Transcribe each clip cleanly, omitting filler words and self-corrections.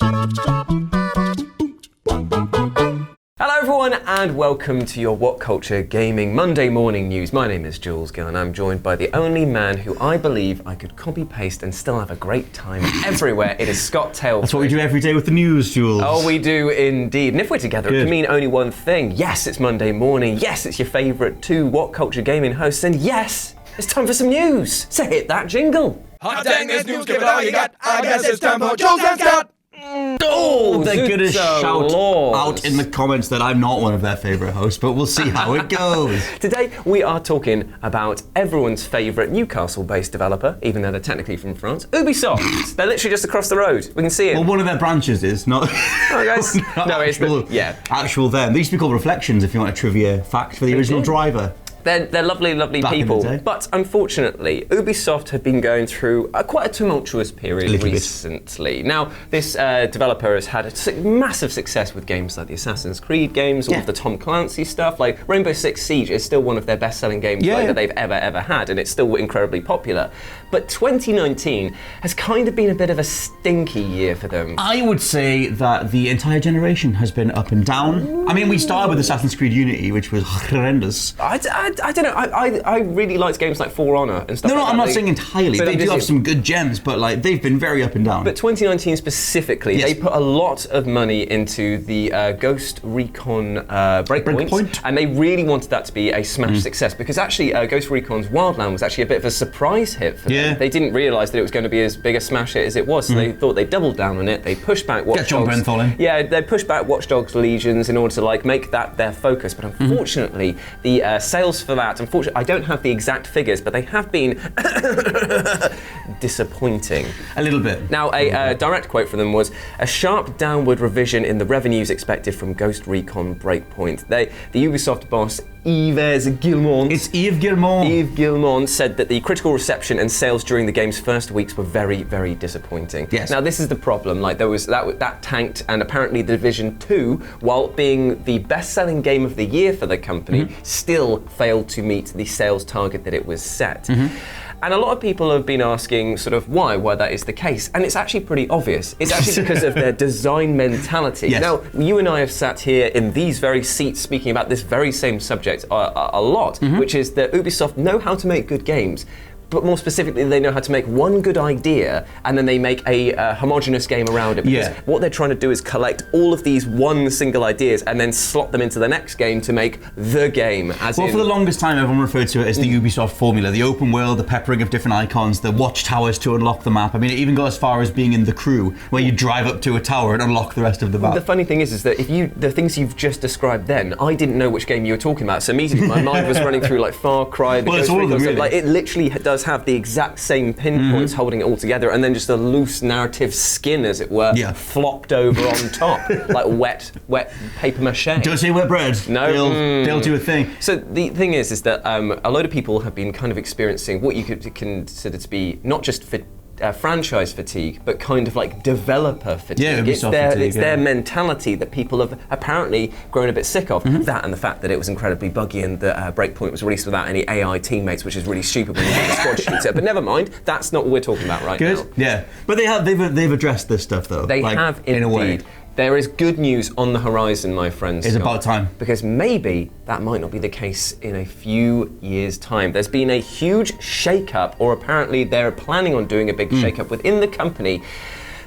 Hello everyone and welcome to your WhatCulture Gaming Monday morning news. My name is Jules Gill and I'm joined by the only man who I believe I could copy paste and still have a great time everywhere. It is Scott Tailford. That's what we do every day with the news, Jules. Oh, we do indeed. And if we're together, It can mean only one thing. Yes, it's Monday morning. Yes, it's your favourite two WhatCulture Gaming hosts. And yes, it's time for some news. So hit that jingle. Hot dang, there's news, give it all you got. I guess it's time for Jules and Scott. Oh, they're going to shout out in the comments that I'm not one of their favourite hosts, but we'll see how it goes. Today, we are talking about everyone's favourite Newcastle-based developer, even though they're technically from France, Ubisoft. They're literally just across the road. We can see it. Well, one of their branches is, not... Oh, guys. No, it's actual them. They used to be called Reflections, if you want a trivia fact, for the original driver. They're lovely, lovely people, but unfortunately, Ubisoft have been going through quite a tumultuous period recently. Now, this developer has had a massive success with games like the Assassin's Creed games, all of the Tom Clancy stuff. Like Rainbow Six Siege is still one of their best-selling games that they've ever had, and it's still incredibly popular. But 2019 has kind of been a bit of a stinky year for them. I would say that the entire generation has been up and down. I mean, we started with Assassin's Creed Unity, which was horrendous. I don't know. I really liked games like For Honor and stuff. No, like I'm not saying entirely. They do have some good gems, but like they've been very up and down. But 2019 specifically, they put a lot of money into the Ghost Recon Breakpoint, and they really wanted that to be a smash success because actually Ghost Recon's Wildland was actually a bit of a surprise hit for them. They didn't realise that it was going to be as big a smash hit as it was, so they thought they doubled down on it. They pushed back Watch Dogs. Get John Brenthal in. Yeah, they pushed back Watch Dogs Legions in order to like make that their focus. But unfortunately, the sales for that, unfortunately, I don't have the exact figures, but they have been disappointing. A little bit. Now, a direct quote from them was, "A sharp downward revision in the revenues expected from Ghost Recon Breakpoint." The Ubisoft boss, Yves Guillemot. It's Yves Guillemot. Yves Guillemot said that the critical reception and sales during the game's first weeks were very, very disappointing. Yes. Now, this is the problem. Like, there was that tanked, and apparently The Division 2, while being the best-selling game of the year for the company, still failed to meet the sales target that it was set. And a lot of people have been asking sort of why that is the case. And it's actually pretty obvious. It's actually because of their design mentality. Yes. Now, you and I have sat here in these very seats speaking about this very same subject a lot, which is that Ubisoft know how to make good games. But more specifically, they know how to make one good idea and then they make a homogenous game around it. Because what they're trying to do is collect all of these one single ideas and then slot them into the next game to make the game. For the longest time, everyone referred to it as the Ubisoft formula. The open world, the peppering of different icons, the watchtowers to unlock the map. I mean, it even got as far as being in The Crew, where you drive up to a tower and unlock the rest of the map. The funny thing is that the things you've just described then, I didn't know which game you were talking about. So immediately my mind was running through like Far Cry, the Ghost Recon, really. Like it literally does have the exact same pinpoints holding it all together, and then just a loose narrative skin, as it were, flopped over on top, like wet paper mache. Don't say wet bread. No, they'll do a thing. So the thing is that a load of people have been kind of experiencing what you could consider to be not just franchise fatigue, but kind of like developer fatigue. Yeah, it's their mentality that people have apparently grown a bit sick of. That and the fact that it was incredibly buggy and that Breakpoint was released without any AI teammates, which is really stupid when you get a squad shooter. But never mind, that's not what we're talking about right now. Yeah, but they've addressed this stuff though. They have indeed. In a way. There is good news on the horizon, my friends. It's about time. Because maybe that might not be the case in a few years' time. There's been a huge shake-up, or apparently they're planning on doing a big shake-up within the company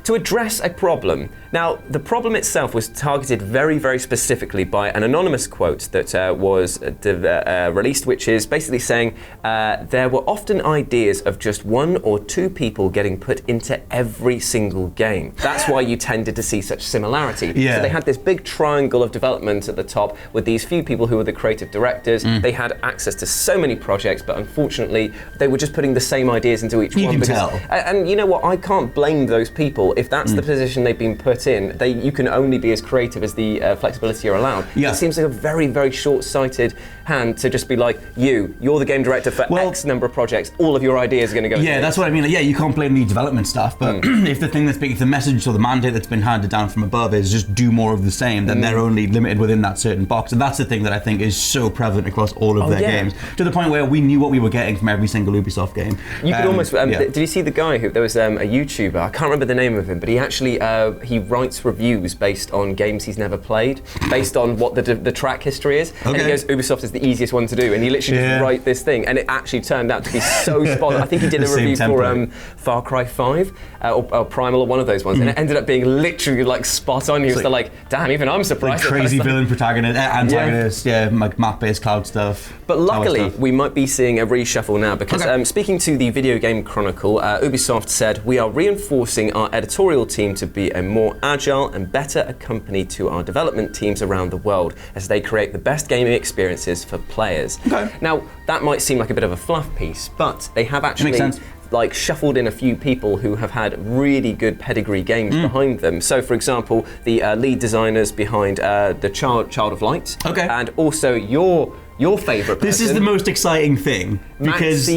to address a problem. Now, the problem itself was targeted very, very specifically by an anonymous quote that was released, which is basically saying there were often ideas of just one or two people getting put into every single game. That's why you tended to see such similarity. So they had this big triangle of development at the top with these few people who were the creative directors. They had access to so many projects, but unfortunately, they were just putting the same ideas into each one. You can tell. And you know what? I can't blame those people if that's the position they've been put in. You can only be as creative as the flexibility you're allowed. It seems like a very, very short-sighted hand to just be like, you're the game director for X number of projects, all of your ideas are going to go. Yeah, that's what I mean. Like, you can't blame the development staff, but if the thing that's big, if the message or the mandate that's been handed down from above is just do more of the same, then they're only limited within that certain box. And that's the thing that I think is so prevalent across all of their games, to the point where we knew what we were getting from every single Ubisoft game. You could almost, did you see the guy who, there was a YouTuber, I can't remember the name of with him, but he actually he writes reviews based on games he's never played, based on what the track history is. And he goes, Ubisoft is the easiest one to do, and he literally just write this thing, and it actually turned out to be so spot on. I think he did a review for Far Cry 5 or Primal or one of those ones, and it ended up being literally like spot on. He was like, damn, even I'm surprised. Like crazy villain, protagonist, antagonist, like map-based cloud stuff. But luckily, we might be seeing a reshuffle now because speaking to the Video Game Chronicle, Ubisoft said, we are reinforcing our editorial team to be a more agile and better accompaniment to our development teams around the world as they create the best gaming experiences for players. Now, that might seem like a bit of a fluff piece, but they have actually like shuffled in a few people who have had really good pedigree games behind them. So, for example, the lead designers behind the Child of Light, and also your favourite person. This is the most exciting thing because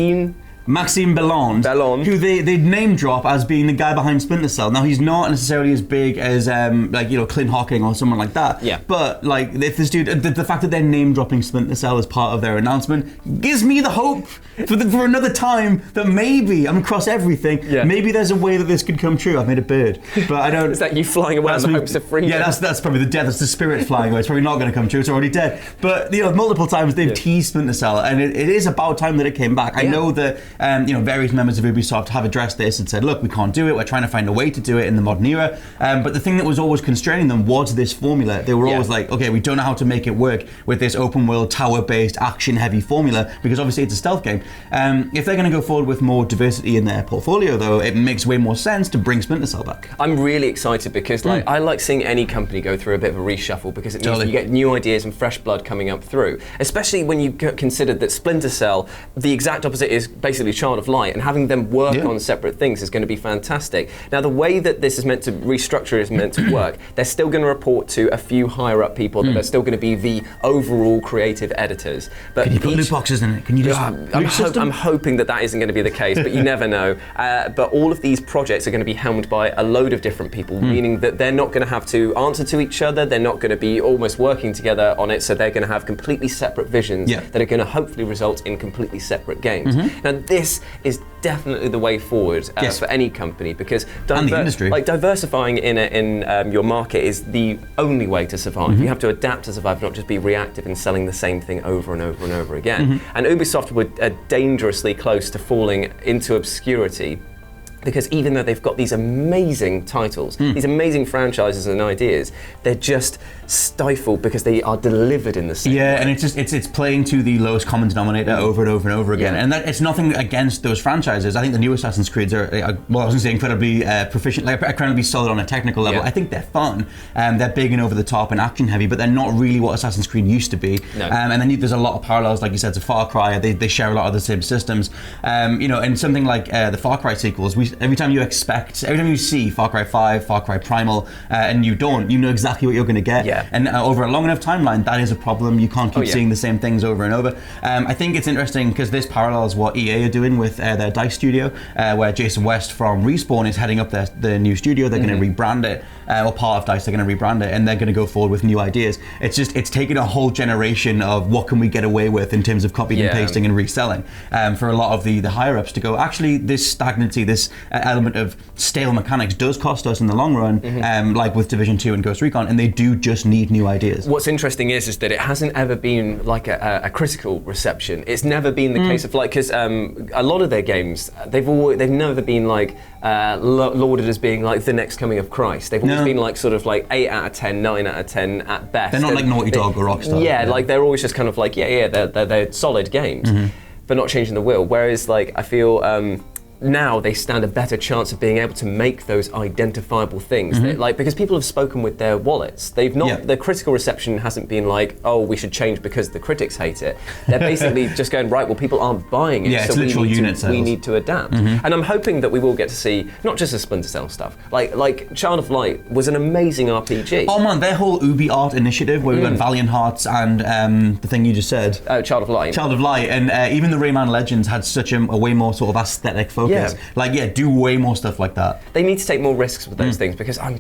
Maxime Bellon, who they name drop as being the guy behind Splinter Cell. Now he's not necessarily as big as Clint Hocking or someone like that. Yeah. But like if this dude, the fact that they're name dropping Splinter Cell as part of their announcement gives me the hope for another time that maybe I'm across everything. Yeah. Maybe there's a way that this could come true. I've made a bird, but I don't. Is that you flying away in the hopes of freedom? Yeah, that's probably the death. That's the spirit flying away. It's probably not going to come true. It's already dead. But multiple times they've teased Splinter Cell, and it is about time that it came back. I know that. Various members of Ubisoft have addressed this and said, look, we can't do it, we're trying to find a way to do it in the modern era, but the thing that was always constraining them was this formula. They were always like, okay, we don't know how to make it work with this open world, tower-based, action-heavy formula, because obviously it's a stealth game. If they're going to go forward with more diversity in their portfolio, though, it makes way more sense to bring Splinter Cell back. I'm really excited because I like seeing any company go through a bit of a reshuffle because it means that you get new ideas and fresh blood coming up through, especially when you consider that Splinter Cell, the exact opposite is basically Child of Light, and having them work on separate things is going to be fantastic. Now, the way that this is meant to restructure is meant to work, they're still going to report to a few higher up people that are still going to be the overall creative editors. But can you put loot boxes in it? Can you just? I'm hoping that isn't going to be the case, but you never know. But all of these projects are going to be helmed by a load of different people, meaning that they're not going to have to answer to each other. They're not going to be almost working together on it, so they're going to have completely separate visions that are going to hopefully result in completely separate games. Now, this is definitely the way forward for any company because and the industry. Like diversifying in your market is the only way to survive. You have to adapt to survive, not just be reactive and selling the same thing over and over and over again. And Ubisoft were dangerously close to falling into obscurity because even though they've got these amazing titles, these amazing franchises and ideas, they're just stifled because they are delivered in the same way. And it's playing to the lowest common denominator over and over and over again. And that it's nothing against those franchises. I think the new Assassin's Creeds are, I was going to say incredibly proficient, like incredibly solid on a technical level. I think they're fun, they're big and over the top and action heavy, but they're not really what Assassin's Creed used to be. And then there's a lot of parallels, like you said, to Far Cry. They share a lot of the same systems. And something like the Far Cry sequels, every time you see Far Cry 5, Far Cry Primal, and you don't, you know exactly what you're going to get. And over a long enough timeline, that is a problem. You can't keep seeing the same things over and over. I think it's interesting because this parallels what EA are doing with their DICE studio, where Jason West from Respawn is heading up their new studio. They're going to rebrand it, or part of DICE, they're going to rebrand it, and they're going to go forward with new ideas. It's taken a whole generation of what can we get away with in terms of copying and pasting and reselling for a lot of the higher ups to go, actually, this stagnancy, this element of stale mechanics does cost us in the long run, like with Division 2 and Ghost Recon, and they do just need new ideas. What's interesting is that it hasn't ever been like a critical reception. It's never been the case of because a lot of their games, they've never been like lauded as being like the next coming of Christ. They've always been like sort of like 8 out of 10, 9 out of 10 at best. They're not like Naughty Dog or Rockstar. Like they're always just kind of like they're solid games, but not changing the wheel. Whereas like I feel now they stand a better chance of being able to make those identifiable things. Because people have spoken with their wallets. They've not, the critical reception hasn't been like, oh, we should change because the critics hate it. They're basically just going, right, well, people aren't buying it, so we need to adapt. And I'm hoping that we will get to see not just the Splinter Cell stuff, like Child of Light was an amazing RPG. Oh man, their whole Ubi Art initiative where we've got Valiant Hearts and the thing you just said. Child of Light. Child of Light, and even the Rayman Legends had such a way more sort of aesthetic focus. Do way more stuff like that. They need to take more risks with those things because I'm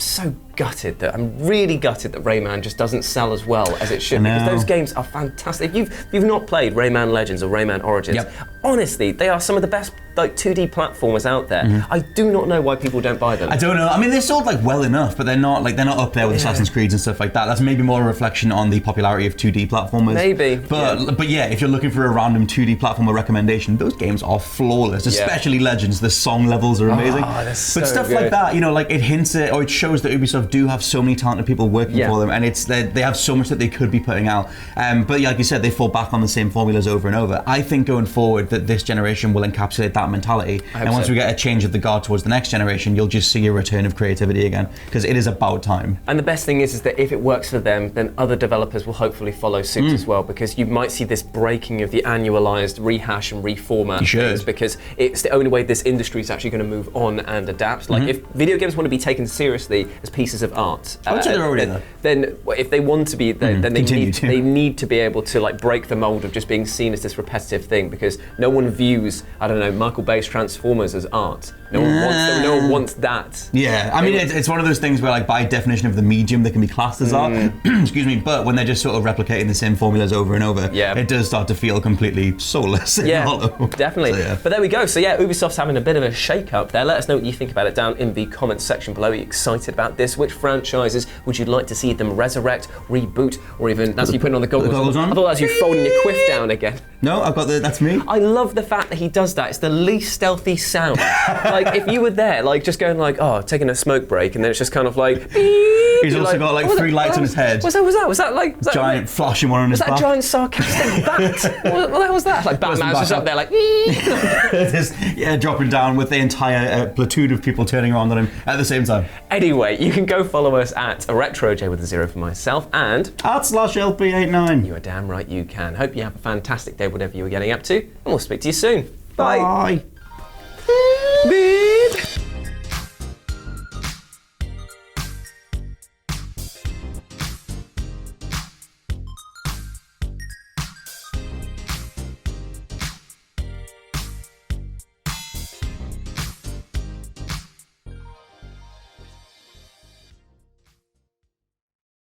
really gutted that Rayman just doesn't sell as well as it should, because those games are fantastic. If you've not played Rayman Legends or Rayman Origins, honestly, they are some of the best like 2D platformers out there. I do not know why people don't buy them. I don't know. I mean, they're sold like well enough, but they're not up there with Assassin's Creed and stuff like that. That's maybe more a reflection on the popularity of 2D platformers. Maybe. But yeah, if you're looking for a random 2D platformer recommendation, those games are flawless. Especially Legends. The song levels are amazing. But stuff like that, like it hints at, or it shows that Ubisoft do have so many talented people working for them, and they have so much that they could be putting out. But like you said, they fall back on the same formulas over and over. I think going forward that this generation will encapsulate that mentality. And once we get a change of the guard towards the next generation, you'll just see a return of creativity again, because it is about time. And the best thing is that if it works for them, then other developers will hopefully follow suit as well, because you might see this breaking of the annualized rehash and reformat things, because it's the only way this industry is actually going to move on and adapt. Like if video games want to be taken seriously as pieces of art, I would say they're already there. Then if they want to be, then they need to be able to like break the mold of just being seen as this repetitive thing, because no one views, I don't know, Michael Bay's Transformers as art. No one wants that. Yeah, I mean, it's one of those things where, like, by definition of the medium, they can be classed as art. Excuse me, but when they're just sort of replicating the same formulas over and over, it does start to feel completely soulless. Definitely. So, But there we go. So Ubisoft's having a bit of a shake-up there. Let us know what you think about it down in the comments section below. Are you excited about this? Which franchises would you like to see them resurrect, reboot, or even, that's you putting on the goggles on? I thought that's you folding your quiff down again. No, I've got that's me. I love the fact that he does that. It's the least stealthy sound. Like, if you were there, like, just going like, taking a smoke break, and then it's just kind of like... He's also got like 3 lights on his head. Was that like... giant flashing one on his back. Was that giant sarcastic bat? What the hell was that? Like, Batman's just up there like... Just, dropping down with the entire platoon of people turning around on him at the same time. Anyway, you can go follow us at RetroJ with a 0 for myself, and... @/LP89. You are damn right you can. Hope you have a fantastic day, whatever you are getting up to, and we'll speak to you soon. Bye.